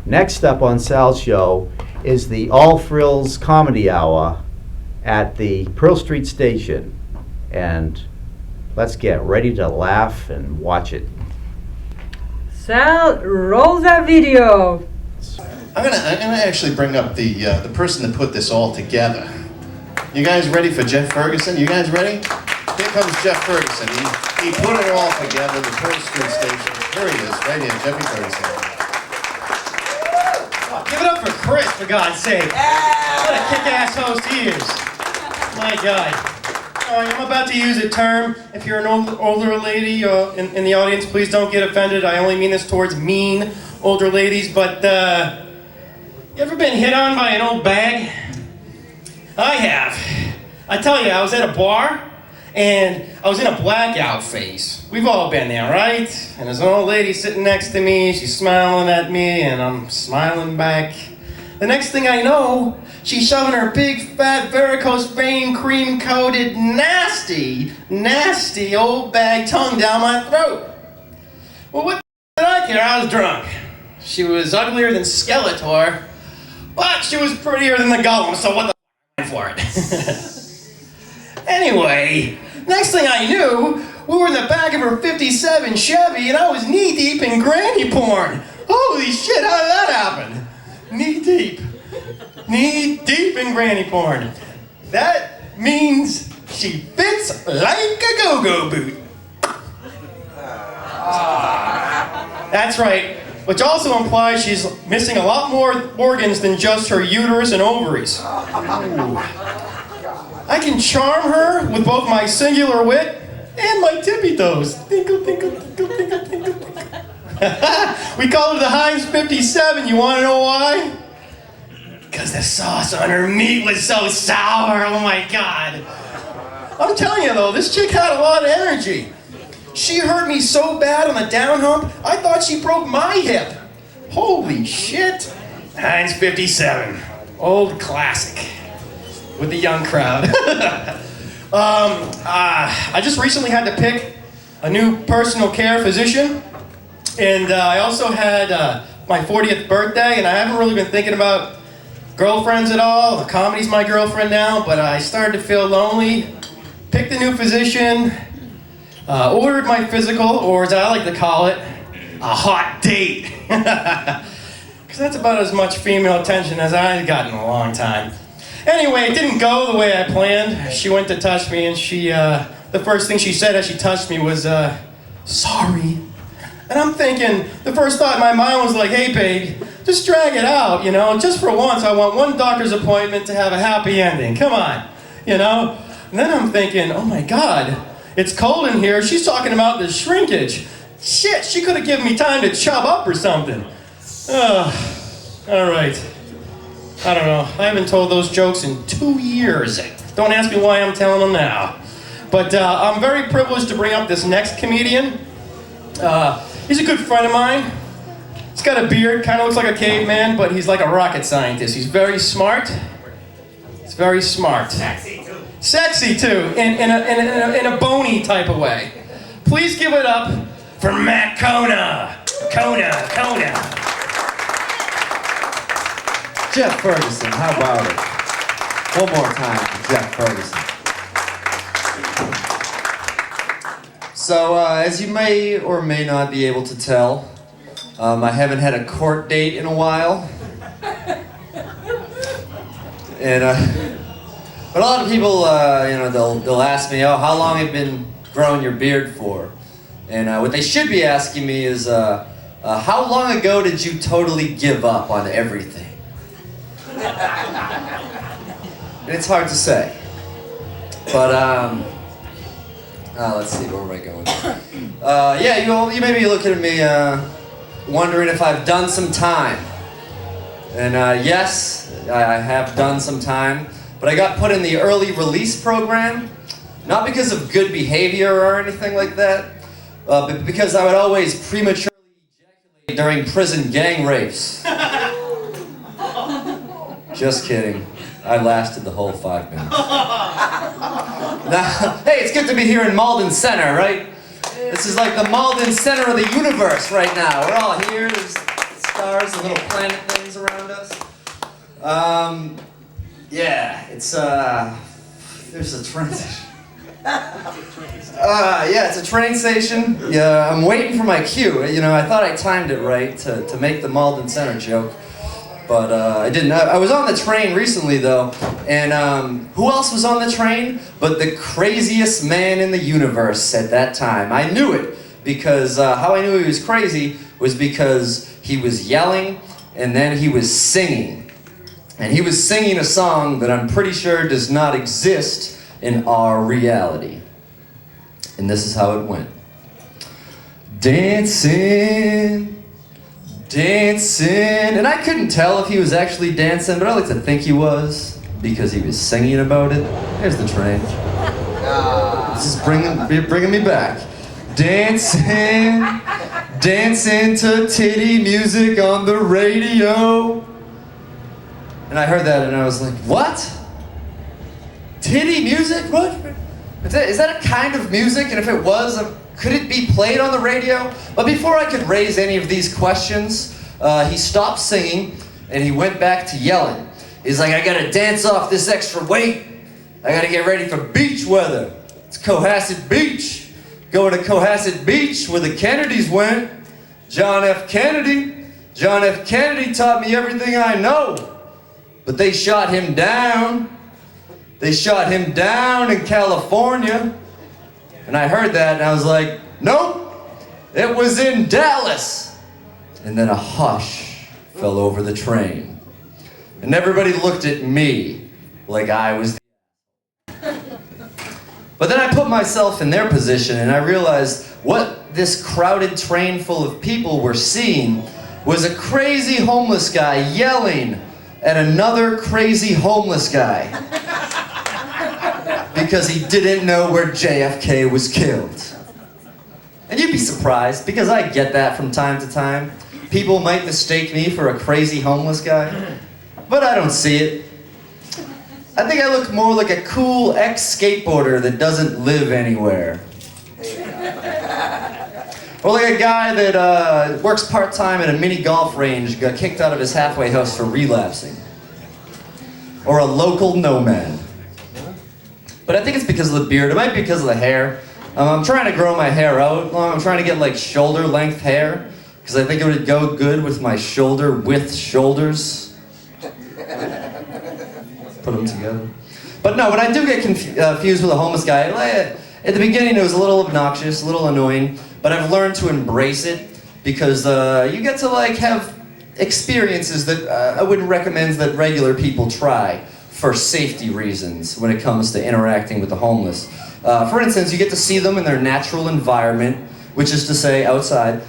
Next up on Sal's show is the All Frills Comedy Hour at the Pearl Street Station. And let's get ready to laugh and watch it. Sal, roll that video. I'm gonna actually bring up the person that put this all together. You guys ready for Jeff Ferguson? You guys ready? Here comes Jeff Ferguson. He put it all together, the Pearl Street Station. Here he is, right here, Jeffy Ferguson. Oh, give it up for Chris, for God's sake. What a kick-ass host he is. My God. All right, I'm about to use a term. If you're an older lady in the audience, please don't get offended. I only mean this towards mean older ladies, but you ever been hit on by an old bag? I have. I tell you, I was at a bar, and I was in a blackout phase. We've all been there, right? And there's an old lady sitting next to me, she's smiling at me, and I'm smiling back. The next thing I know, she's shoving her big, fat, varicose vein, cream-coated, nasty, nasty old bag tongue down my throat. Well, what did I care? I was drunk. She was uglier than Skeletor, but she was prettier than the Golem, so what the for it. Anyway, next thing I knew, we were in the back of her 57 Chevy and I was knee-deep in granny porn. Holy shit, how did that happen? Knee-deep. Knee-deep in granny porn. That means she fits like a go-go boot. That's right. Which also implies she's missing a lot more organs than just her uterus and ovaries. I can charm her with both my singular wit and my tippy toes. Tinkle, tinkle, tinkle, tinkle, tinkle, tinkle. We call her the Heinz 57. You want to know why? Because the sauce on her meat was so sour. Oh my God. I'm telling you though, this chick had a lot of energy. She hurt me so bad on the down hump, I thought she broke my hip. Holy shit. Heinz 57. Old classic. With the young crowd. I just recently had to pick a new personal care physician. And I also had my 40th birthday, and I haven't really been thinking about girlfriends at all. Comedy's my girlfriend now, but I started to feel lonely. Picked a new physician. Ordered my physical, or as I like to call it, a hot date. Because that's about as much female attention as I've gotten in a long time. Anyway, it didn't go the way I planned. She went to touch me, and the first thing she said as she touched me was, sorry. And I'm thinking, the first thought in my mind was like, hey babe, just drag it out, you know? Just for once, I want one doctor's appointment to have a happy ending. Come on, you know? And then I'm thinking, oh my God. It's cold in here. She's talking about the shrinkage. Shit, she could have given me time to chub up or something. All right. I don't know. I haven't told those jokes in 2 years. Don't ask me why I'm telling them now. But I'm very privileged to bring up this next comedian. He's a good friend of mine. He's got a beard, kind of looks like a caveman, but he's like a rocket scientist. He's very smart. He's very smart. Sexy too, in a bony type of way. Please give it up for Matt Kona. Kona. Jeff Ferguson, how about it? One more time for Jeff Ferguson. So, as you may or may not be able to tell, I haven't had a court date in a while. And, but a lot of people, they'll ask me, oh, how long have you been growing your beard for? And what they should be asking me is, how long ago did you totally give up on everything? And it's hard to say. But, let's see, where am I going? Yeah, you may be looking at me, wondering if I've done some time. And yes, I have done some time. But I got put in the early release program, not because of good behavior or anything like that, but because I would always prematurely ejaculate during prison gang rapes. Just kidding. I lasted the whole 5 minutes. Now, hey, it's good to be here in Malden Center, right? This is like the Malden Center of the universe right now. We're all here. It's stars, the little planet things around us. Yeah, it's there's a train station. Yeah, it's a train station. Yeah, I'm waiting for my cue. You know, I thought I timed it right to make the Malden Center joke, but I didn't. I was on the train recently though, and who else was on the train but the craziest man in the universe at that time? I knew it because how I knew he was crazy was because he was yelling and then he was singing. And he was singing a song that I'm pretty sure does not exist in our reality. And this is how it went. Dancing, dancing. And I couldn't tell if he was actually dancing, but I like to think he was because he was singing about it. There's the train. This is bringing me back. Dancing, dancing to titty music on the radio. And I heard that and I was like, what? Titty music? What? Is that a kind of music? And if it was, could it be played on the radio? But before I could raise any of these questions, he stopped singing and he went back to yelling. He's like, I gotta dance off this extra weight. I gotta get ready for beach weather. It's Cohasset Beach. Going to Cohasset Beach where the Kennedys went. John F. Kennedy. John F. Kennedy taught me everything I know. But they shot him down. They shot him down in California. And I heard that and I was like, nope, it was in Dallas. And then a hush fell over the train. And everybody looked at me like I was But then I put myself in their position and I realized what this crowded train full of people were seeing was a crazy homeless guy yelling at another crazy homeless guy because he didn't know where JFK was killed. And you'd be surprised, because I get that from time to time. People might mistake me for a crazy homeless guy, but I don't see it. I think I look more like a cool ex-skateboarder that doesn't live anywhere. Or like a guy that works part-time at a mini golf range, got kicked out of his halfway house for relapsing. Or a local nomad. But I think it's because of the beard. It might be because of the hair. I'm trying to grow my hair out. I'm trying to get like shoulder-length hair, because I think it would go good with my shoulder-width shoulders. Put them together. But no, when I do get confused with a homeless guy, at the beginning it was a little obnoxious, a little annoying, but I've learned to embrace it because you get to like have experiences that I wouldn't recommend that regular people try for safety reasons when it comes to interacting with the homeless. For instance, you get to see them in their natural environment, which is to say outside,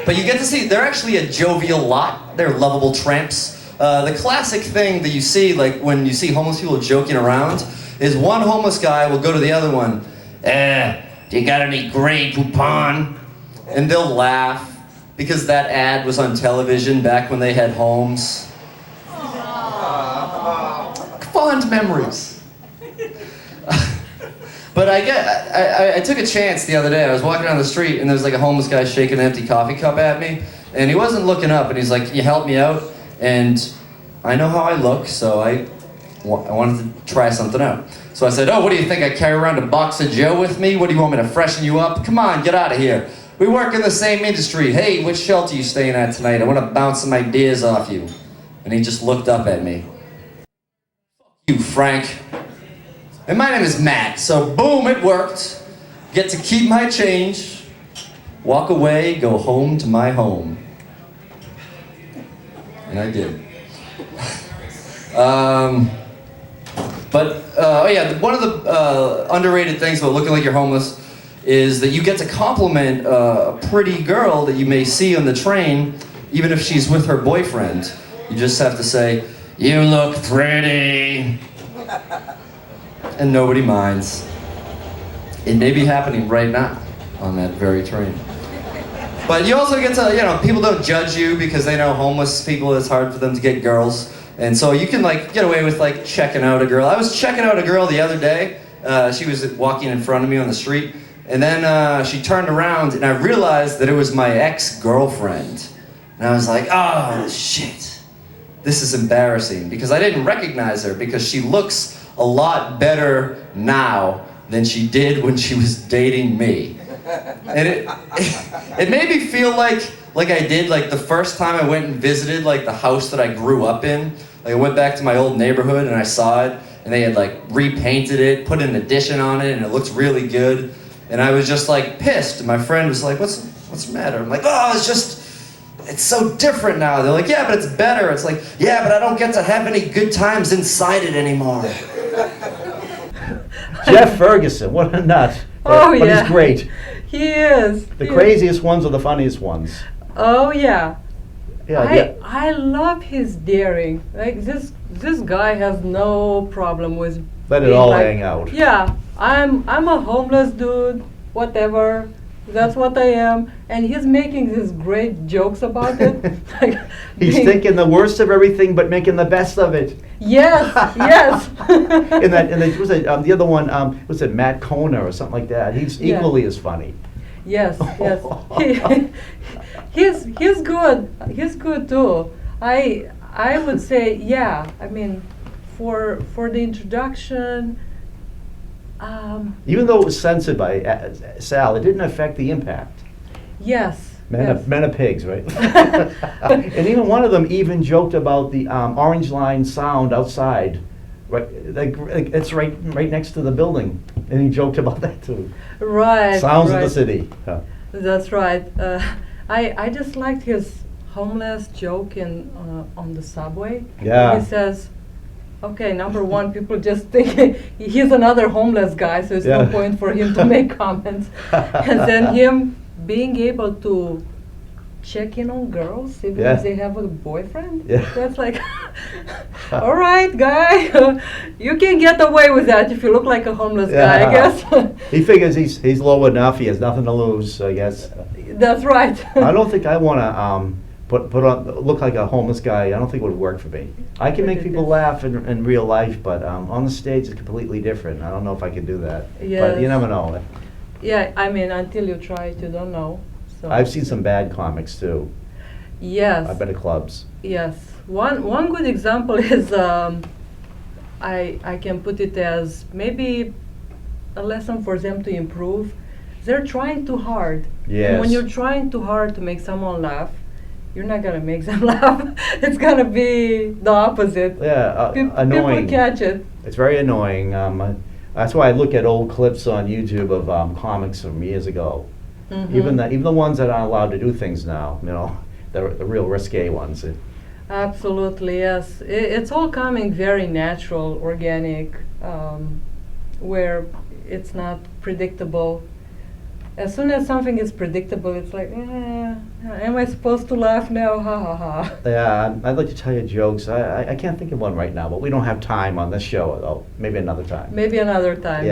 but you get to see they're actually a jovial lot. They're lovable tramps. The classic thing that you see, like when you see homeless people joking around, is one homeless guy will go to the other one, do you got any Grey Poupon? And they'll laugh because that ad was on television back when they had homes. Fond memories. But I took a chance the other day. I was walking down the street and there was like a homeless guy shaking an empty coffee cup at me, and he wasn't looking up, and he's like, "Can you help me out?" And I know how I look, so I wanted to try something out. So I said, "Oh, what do you think? I carry around a box of Joe with me? What do you want me to freshen you up? Come on, get out of here. We work in the same industry. Hey, which shelter you staying at tonight? I want to bounce some ideas off you." And he just looked up at me. "Fuck you, Frank. And my name is Matt." So boom, it worked. Get to keep my change. Walk away, go home to my home. And I did. Oh yeah, one of the underrated things about looking like you're homeless is that you get to compliment a pretty girl that you may see on the train, even if she's with her boyfriend. You just have to say, "You look pretty." And nobody minds. It may be happening right now on that very train. But you also get to, people don't judge you because they know homeless people, it's hard for them to get girls. And so you can like get away with like checking out a girl. I was checking out a girl the other day. She was walking in front of me on the street, And then she turned around and I realized that it was my ex-girlfriend. And I was like, oh, shit. This is embarrassing because I didn't recognize her because she looks a lot better now than she did when she was dating me. And it made me feel like I did like the first time I went and visited like the house that I grew up in. Like I went back to my old neighborhood and I saw it and they had like repainted it, put an addition on it, and it looks really good. And I was just like pissed. And my friend was like, what's the matter? I'm like, oh, it's so different now. They're like, yeah, but it's better. It's like, yeah, but I don't get to have any good times inside it anymore. Jeff Ferguson, what a nut. Oh, But yeah. he's great. He is. The He is. craziest ones are the funniest ones. Oh yeah. Yeah. I love his daring. Like this guy has no problem with Let it being all like, hang out. Yeah, I'm a homeless dude, whatever. That's what I am, and he's making these great jokes about it. Like He's being- thinking the worst of everything, but making the best of it. Yes, yes. Was it the other one? Was it Matt Kona or something like that? He's Yeah. equally as funny. Yes, yes. He's good. He's good too. I would say, yeah. I mean, for the introduction, Even though it was censored by Sal, it didn't affect the impact. yes. Men are pigs, right? And even one of them even joked about the orange line sound outside. Right, like it's right next to the building, and he joked about that too. Right. Sounds right. of the city. Yeah. That's right. I just liked his homeless joke on the subway. Yeah. He says, okay, number one, people just think he's another homeless guy, so it's no Yeah. point for him to make comments. And then him being able to check in on girls even Yeah. if they have a boyfriend. Yeah. That's like, all right, guy, you can get away with that if you look like a homeless guy, I Yeah. guess. He figures he's low enough. He has nothing to lose. I guess. That's right. I don't think I want to look like a homeless guy. I don't think it would work for me. I can make people laugh in real life, but on the stage it's completely different. I don't know if I can do that. But Yes. you never know. Yeah, I mean, until you try it, you don't know. So I've seen some bad comics too. Yes. I've been to clubs. Yes. One good example is I can put it as maybe a lesson for them to improve. They're trying too hard. And when Yes. you're trying too hard to make someone laugh, you're not gonna make them laugh. It's gonna be the opposite. Yeah, People annoying. catch it. It's very annoying. That's why I look at old clips on YouTube of comics from years ago. Mhm. Even the ones that aren't allowed to do things now, the real risque ones. Absolutely, yes. It's all coming very natural, organic, where it's not predictable. As soon as something is predictable, it's like, am I supposed to laugh now? Ha ha ha. Yeah, I'd like to tell you jokes. I can't think of one right now, but we don't have time on this show, though. Maybe another time. Maybe another time. Yeah.